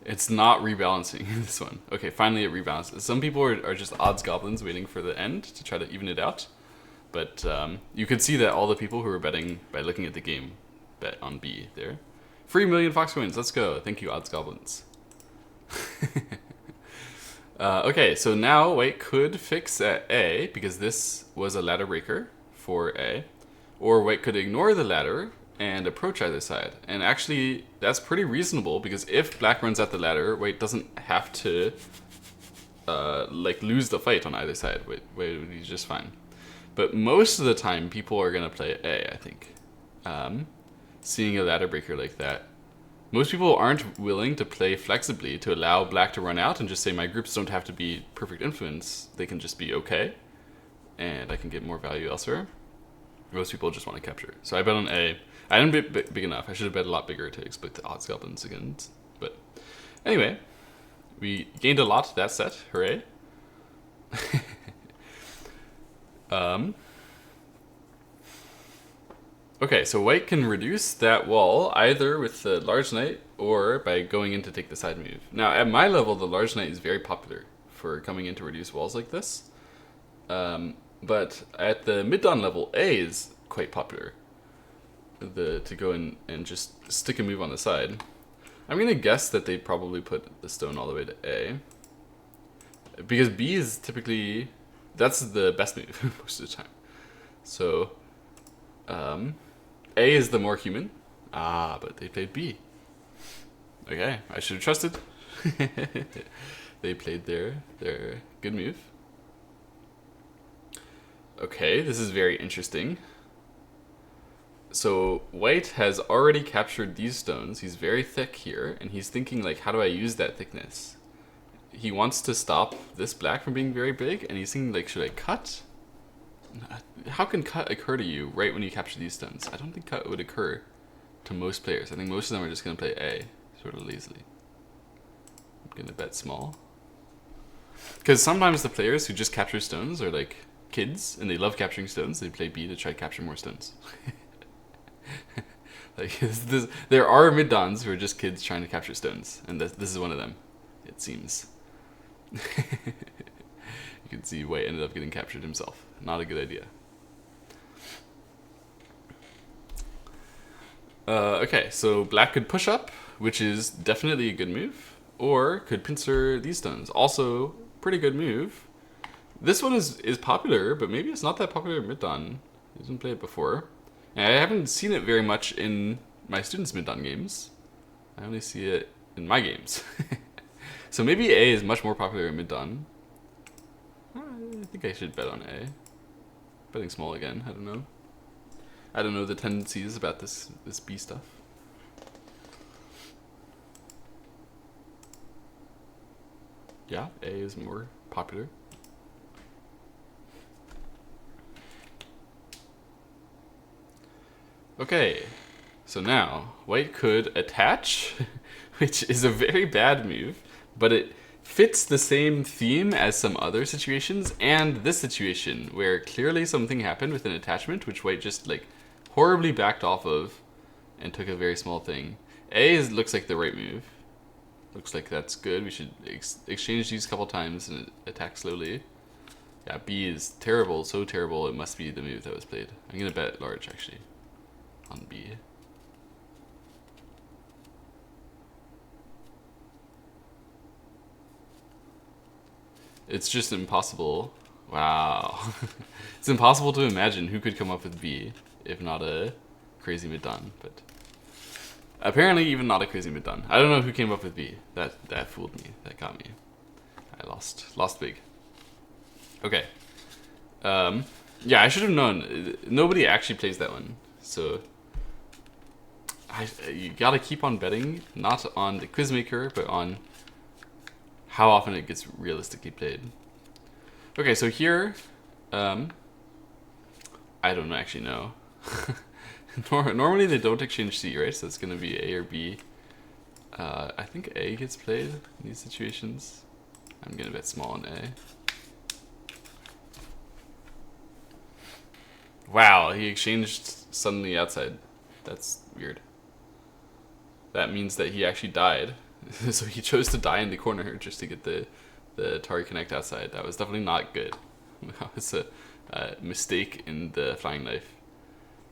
It's not rebalancing this one. Okay, finally it rebalances. Some people are just odds goblins waiting for the end to try to even it out. But you could see that all the people who were betting by looking at the game bet on B there. 3 million fox coins, let's go. Thank you, odds goblins. Okay, so now white could fix at A because this was a ladder breaker for A. Or white could ignore the ladder and approach either side. And actually, that's pretty reasonable because if black runs at the ladder, white doesn't have to like lose the fight on either side. White would be just fine. But most of the time, people are gonna play A, I think. Seeing a ladder breaker like that, most people aren't willing to play flexibly to allow black to run out and just say my groups don't have to be perfect influence. They can just be okay, and I can get more value elsewhere. Most people just want to capture. So I bet on A. I didn't bet big enough. I should have bet a lot bigger to exploit the odds goblins against. But anyway, we gained a lot that set. Hooray. Okay, so white can reduce that wall either with the large knight or by going in to take the side move. Now, at my level, the large knight is very popular for coming in to reduce walls like this. But at the mid-dawn level, A is quite popular. To go in and just stick a move on the side. I'm gonna guess that they probably put the stone all the way to A. Because B is typically, that's the best move most of the time. So, A is the more human. Ah, but they played B. Okay, I should have trusted. They played their good move. Okay, this is very interesting. So white has already captured these stones. He's very thick here, and he's thinking like, how do I use that thickness? He wants to stop this black from being very big, and he's thinking like, should I cut? How can cut occur to you right when you capture these stones? I don't think cut would occur to most players. I think most of them are just going to play A, sort of lazily. I'm going to bet small. Because sometimes the players who just capture stones are like kids, and they love capturing stones. They play B to try to capture more stones. Like there are mid-dons who are just kids trying to capture stones, and this is one of them, it seems. You can see white ended up getting captured himself. Not a good idea. Okay, so black could push up, which is definitely a good move, or could pincer these stones. Also, pretty good move. This one is popular, but maybe it's not that popular at mid-dawn. I didn't play it before. And I haven't seen it very much in my students' mid-dawn games. I only see it in my games. So maybe A is much more popular at mid-dawn. I think I should bet on A. Betting small again, I don't know. I don't know the tendencies about this B stuff. Yeah, A is more popular. Okay, so now white could attach, which is a very bad move, but it fits the same theme as some other situations and this situation where clearly something happened with an attachment which white just like horribly backed off of and took a very small thing. looks like the right move. Looks like that's good. We should exchange these a couple times and attack slowly. Yeah, B is terrible, so terrible. It must be the move that was played. I'm gonna bet large actually on B. It's just impossible. Wow. It's impossible to imagine who could come up with B if not a crazy mid-don, but apparently even not a crazy mid-don. I don't know who came up with B. That fooled me. That got me. I lost big. Okay. Yeah, I should have known. Nobody actually plays that one, so you gotta keep on betting, not on the quizmaker, but on how often it gets realistically played. Okay, so here, I don't actually know. Normally they don't exchange C, right? So it's gonna be A or B. I think A gets played in these situations. I'm gonna bet small on A. Wow, he exchanged suddenly outside. That's weird. That means that he actually died. So he chose to die in the corner just to get the target connect outside. That was definitely not good. That was a mistake in the flying knife.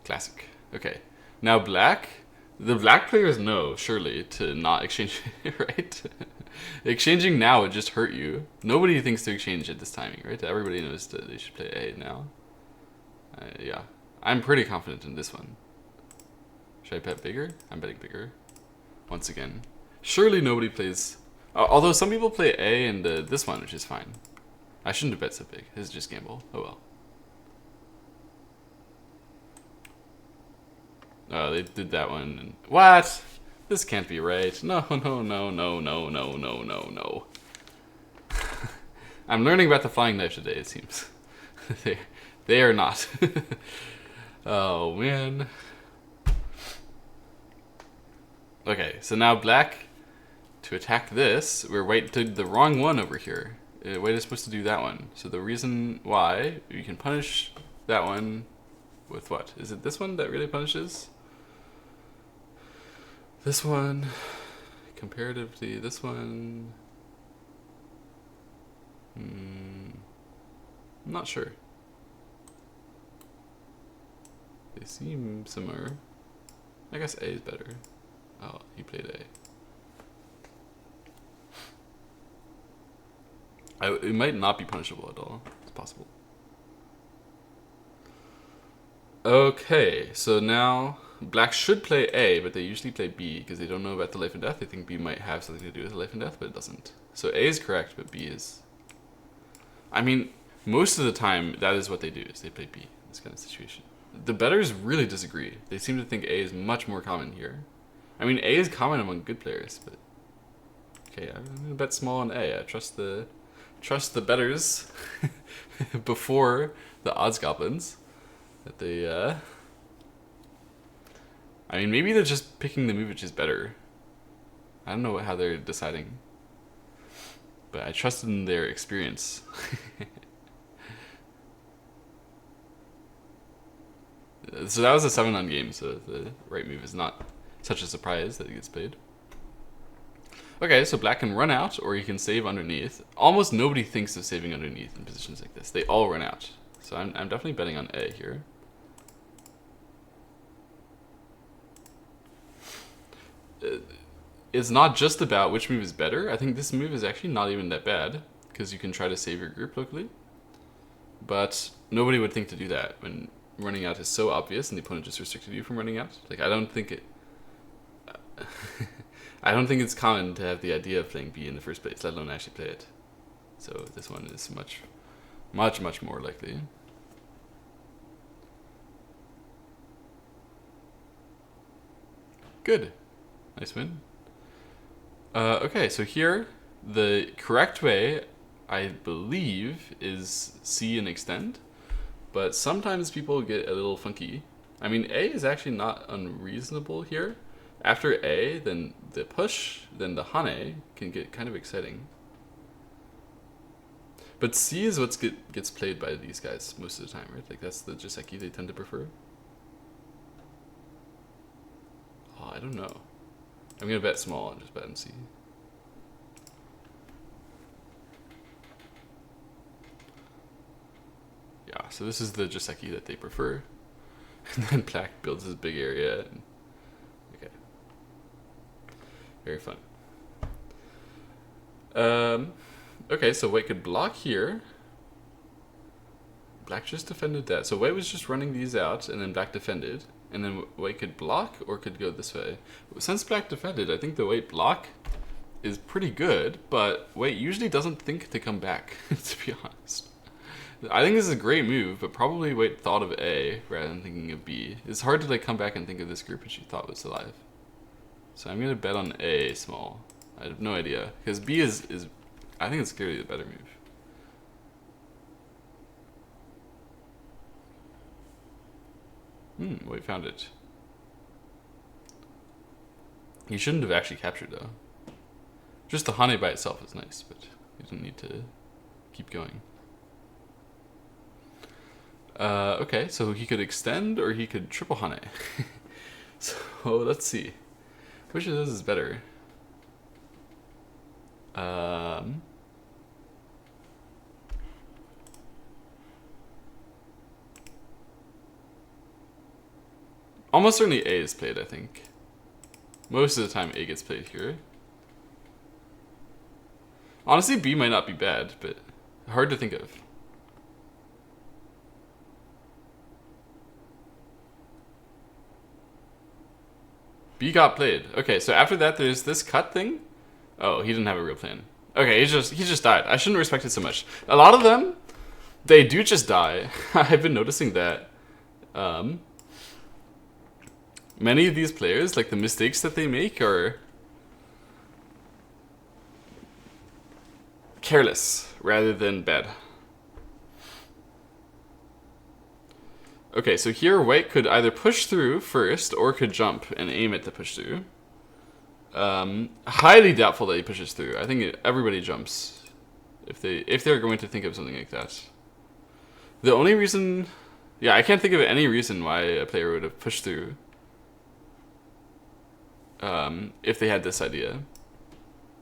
Classic. Okay. Now black. The black players know, surely, to not exchange, right? Exchanging now would just hurt you. Nobody thinks to exchange at this timing, right? Everybody knows that they should play A now. Yeah. I'm pretty confident in this one. Should I bet bigger? I'm betting bigger. Once again. Surely nobody plays... although some people play A and this one, which is fine. I shouldn't have bet so big. This is just gamble. Oh well. Oh, they did that one. And what? This can't be right. No. I'm learning about the flying knife today, it seems. They are not. Oh, man. Okay, so now black, to attack this, where white did the wrong one over here. White is supposed to do that one. So the reason why, you can punish that one with what? Is it this one that really punishes? This one, comparatively, this one... I'm not sure. They seem similar. I guess A is better. Oh, he played A. It might not be punishable at all. It's possible. Okay, so now black should play A, but they usually play B because they don't know about the life and death. They think B might have something to do with the life and death, but it doesn't. So A is correct, but B is... I mean, most of the time, that is what they do, is they play B in this kind of situation. The bettors really disagree. They seem to think A is much more common here. I mean, A is common among good players, but... Okay, I'm gonna bet small on A. I trust the bettors before the odds goblins. That they, I mean, maybe they're just picking the move which is better. I don't know how they're deciding. But I trust in their experience. So that was a 7-on game, so the right move is not such a surprise that it gets played. Okay, so black can run out, or he can save underneath. Almost nobody thinks of saving underneath in positions like this. They all run out. So I'm definitely betting on A here. It's not just about which move is better. I think this move is actually not even that bad, because you can try to save your group locally. But nobody would think to do that when running out is so obvious and the opponent just restricted you from running out. Like, I don't think it... I don't think it's common to have the idea of playing B in the first place, let alone actually play it. So this one is much more likely. Good. Nice win. Okay, so here, the correct way, I believe, is C and extend. But sometimes people get a little funky. I mean, A is actually not unreasonable here. After A, then the push, then the hane can get kind of exciting. But C is what gets played by these guys most of the time, right? Like, that's the Joseki they tend to prefer. Oh, I don't know. I'm gonna bet small and just bet and see. Yeah, so this is the Joseki that they prefer. And then black builds this big area. And, okay. Very fun. Okay, so white could block here. Black just defended that. So white was just running these out, and then black defended. And then white could block or could go this way. Since black defended, I think the white block is pretty good, but white usually doesn't think to come back, to be honest. I think this is a great move, but probably white thought of A rather than thinking of B. It's hard to like come back and think of this group that she thought was alive. So I'm gonna bet on A small. I have no idea, because B is I think it's clearly the better move. White found it. You shouldn't have actually captured though. Just the Hane by itself is nice, but you don't need to keep going. Okay, so he could extend or he could triple Hane. So let's see. Which of those is better? Almost certainly A is played, I think. Most of the time A gets played here. Honestly, B might not be bad, but hard to think of. B got played. Okay, so after that there's this cut thing. Oh, he didn't have a real plan. Okay, he just died. I shouldn't respect it so much. A lot of them, they do just die. I've been noticing that. Many of these players, like the mistakes that they make are careless rather than bad. Okay, so here white could either push through first or could jump and aim it to push through. Highly doubtful that he pushes through. I think everybody jumps if they're going to think of something like that. The only reason, yeah, I can't think of any reason why a player would have pushed through if they had this idea.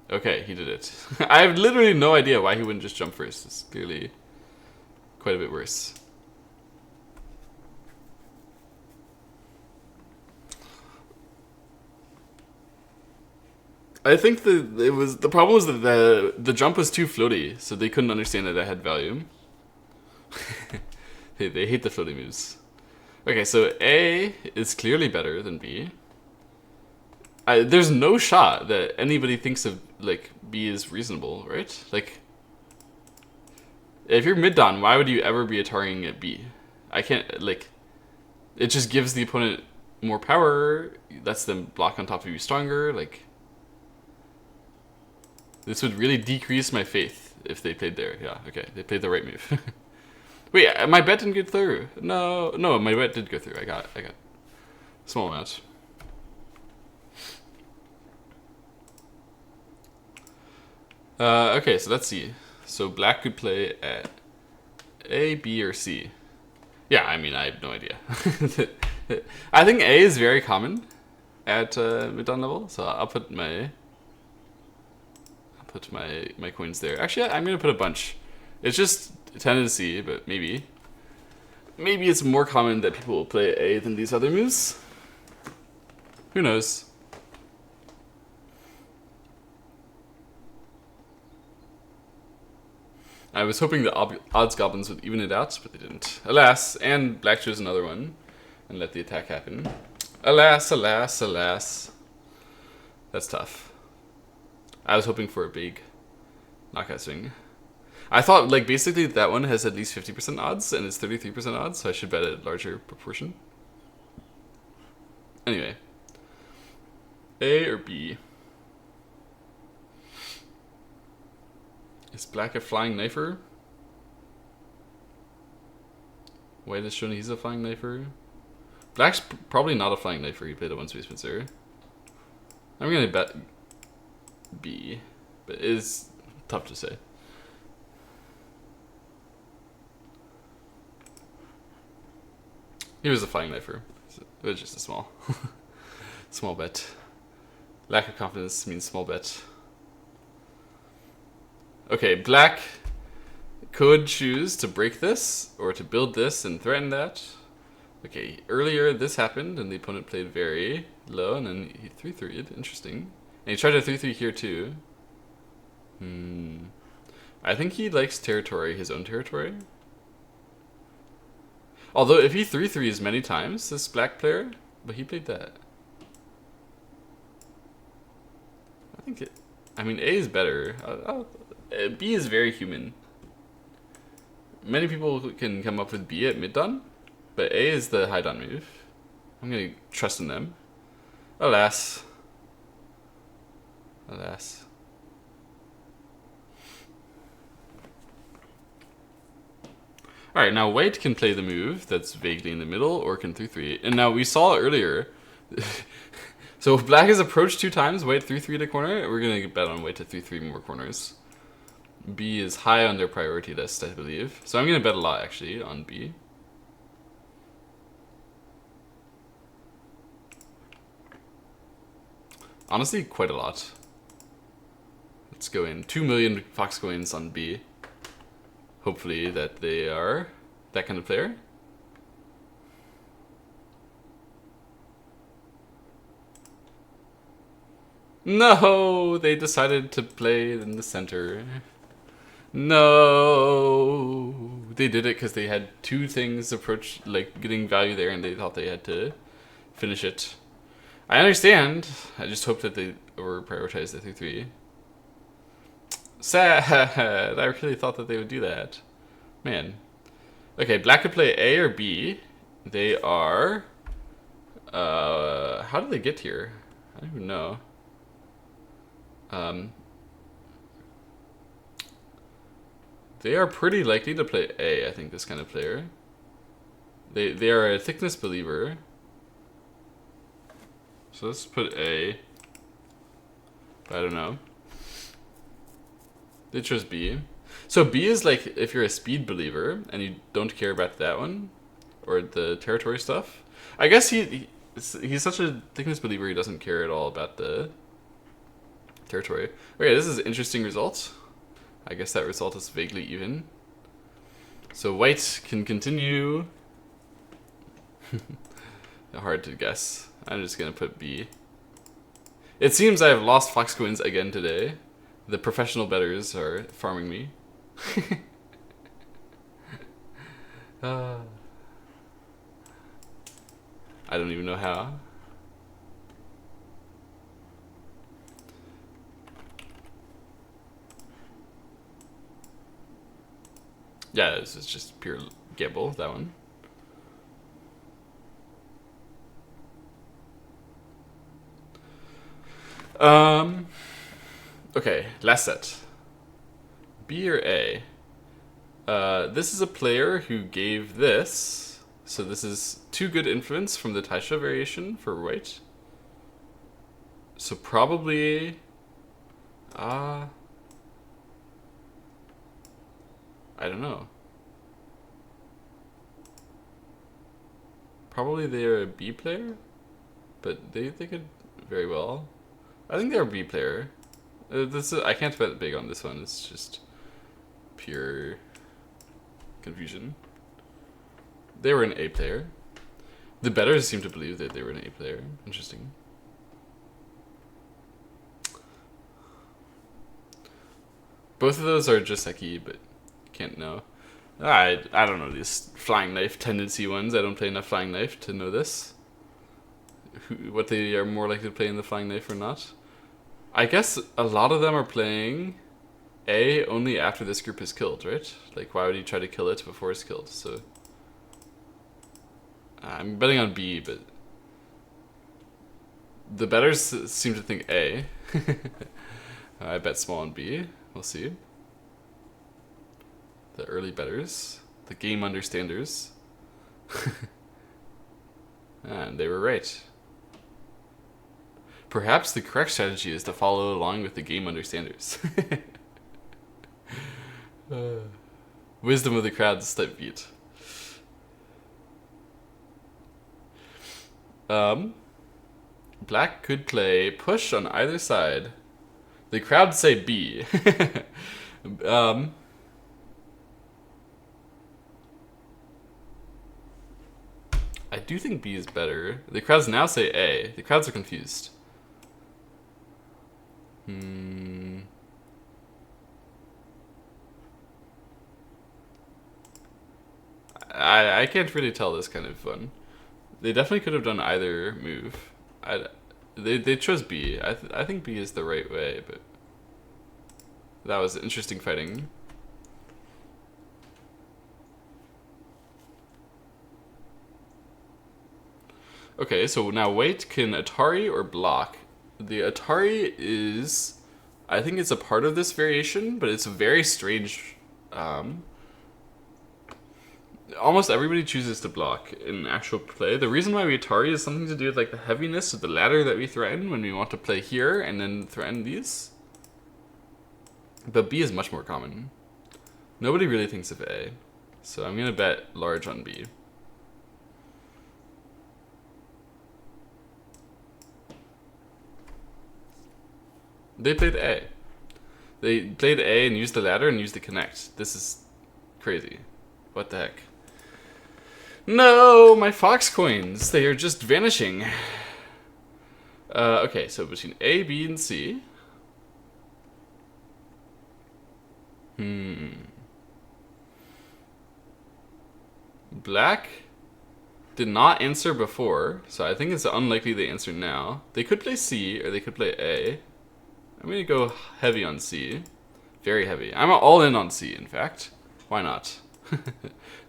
Okay, he did it. I have literally no idea why he wouldn't just jump first. It's clearly quite a bit worse. I think the problem was that the jump was too floaty, so they couldn't understand that it had value. They hate the floaty moves. Okay, so A is clearly better than B. There's no shot that anybody thinks of like B is reasonable, right? Like, if you're mid don, why would you ever be targeting at B? I can't like. It just gives the opponent more power. Lets them block on top of you stronger. Like, this would really decrease my faith if they played there. Yeah, okay, they played the right move. Wait, my bet didn't get through. No, my bet did go through. I got small amount. Okay, so let's see. So black could play at A, B, or C. Yeah, I mean, I have no idea. I think A is very common at mid-don level, so I'll put my coins there. Actually, I'm gonna put a bunch. It's just a tendency, but maybe it's more common that people will play A than these other moves. Who knows? I was hoping the odds goblins would even it out, but they didn't. Alas, and black chose another one and let the attack happen. Alas, alas, alas. That's tough. I was hoping for a big knockout swing. I thought, like, basically that one has at least 50% odds, and it's 33% odds, so I should bet a larger proportion. Anyway. A or B? Is black a flying knifer? White has shown he's a flying knifer. Black's probably not a flying knifer. He played a one-space pincer. I'm gonna bet B, but it's tough to say. He was a flying knifer. It was just a small bet. Lack of confidence means small bet. Okay, black could choose to break this or to build this and threaten that. Okay, earlier this happened and the opponent played very low and then he 3-3'd. Interesting. And he tried to 3-3 here too. I think he likes territory, his own territory. Although if he 3-3s many times, this black player, but he played that. I mean, A is better. B is very human. Many people can come up with B at mid-don, but A is the high-don move. I'm gonna trust in them. Alas. Alas. Alright, now white can play the move that's vaguely in the middle, or can 3-3. And now we saw earlier... So if black has approached 2 times, white 3-3'd a corner, we're gonna bet on white to 3-3 more corners. B is high on their priority list, I believe. So I'm gonna bet a lot, actually, on B. Honestly, quite a lot. Let's go in. 2 million Fox coins on B. Hopefully that they are that kind of player. No, they decided to play in the center. No, they did it because they had 2 things approach, like getting value there, and they thought they had to finish it. I understand. I just hope that they were prioritized the 3-3. Sad. I really thought that they would do that. Man. Okay, black could play A or B. They are... how did they get here? I don't even know. They are pretty likely to play A, I think, this kind of player. They are a thickness believer. So let's put A. But I don't know. They chose B. So B is like if you're a speed believer and you don't care about that one or the territory stuff. I guess he's such a thickness believer he doesn't care at all about the territory. Okay, this is an interesting result. I guess that result is vaguely even. So white can continue. Hard to guess. I'm just gonna put B. It seems I have lost Fox coins again today. The professional bettors are farming me. I don't even know how. Yeah, this is just pure gamble, that one. Okay, last set. B or A? This is a player who gave this. So this is 2 good influence from the Taisha variation for white. So probably... I don't know. Probably they're a B player, but they could very well. I think they're a B player. I can't bet big on this one. It's just pure confusion. They were an A player. The bettors seem to believe that they were an A player. Interesting. Both of those are Joseki, but can't know. I don't know these flying knife tendency ones. I don't play enough flying knife to know this. What they are more likely to play in the flying knife or not. I guess a lot of them are playing A only after this group is killed, right? Like, why would he try to kill it before it's killed? So I'm betting on B, but the bettors seem to think A. I bet small on B. We'll see. The early bettors, the game understanders. And they were right. Perhaps the correct strategy is to follow along with the game understanders. Wisdom of the crowds type beat. Black could play push on either side. The crowd say B. um, I do think B is better. The crowds now say A. The crowds are confused. I can't really tell this kind of one. They definitely could have done either move. They chose B. I think B is the right way, but that was interesting fighting. Okay, so now wait, can Atari or block? The Atari is, I think it's a part of this variation, but it's a very strange. Almost everybody chooses to block in actual play. The reason why we Atari is something to do with like the heaviness of the ladder that we threaten when we want to play here and then threaten these. But B is much more common. Nobody really thinks of A, so I'm gonna bet large on B. They played A. They played A and used the ladder and used the connect. This is crazy. What the heck? No, my fox coins. They are just vanishing. Okay, so between A, B, and C. Black did not answer before, so I think it's unlikely they answer now. They could play C or they could play A. I'm gonna go heavy on C. Very heavy. I'm all in on C, in fact. Why not?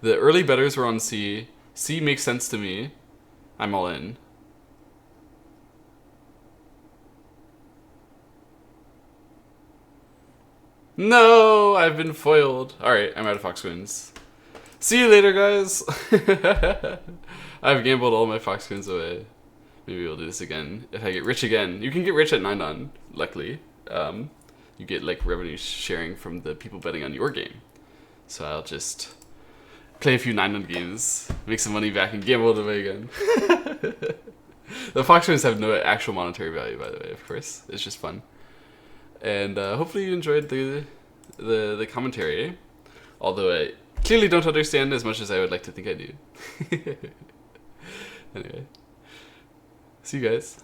The early bettors were on C. C makes sense to me. I'm all in. No, I've been foiled. Alright, I'm out of Fox Queens. See you later, guys. I've gambled all my Fox Queens away. Maybe we'll do this again. If I get rich again. You can get rich at 9-on, luckily. You get like revenue sharing from the people betting on your game. So I'll just play a few 9-on games, make some money back, and gamble it away again. The Fox Queens have no actual monetary value, by the way, of course. It's just fun. And hopefully you enjoyed the commentary. Although I clearly don't understand as much as I would like to think I do. Anyway. See you guys.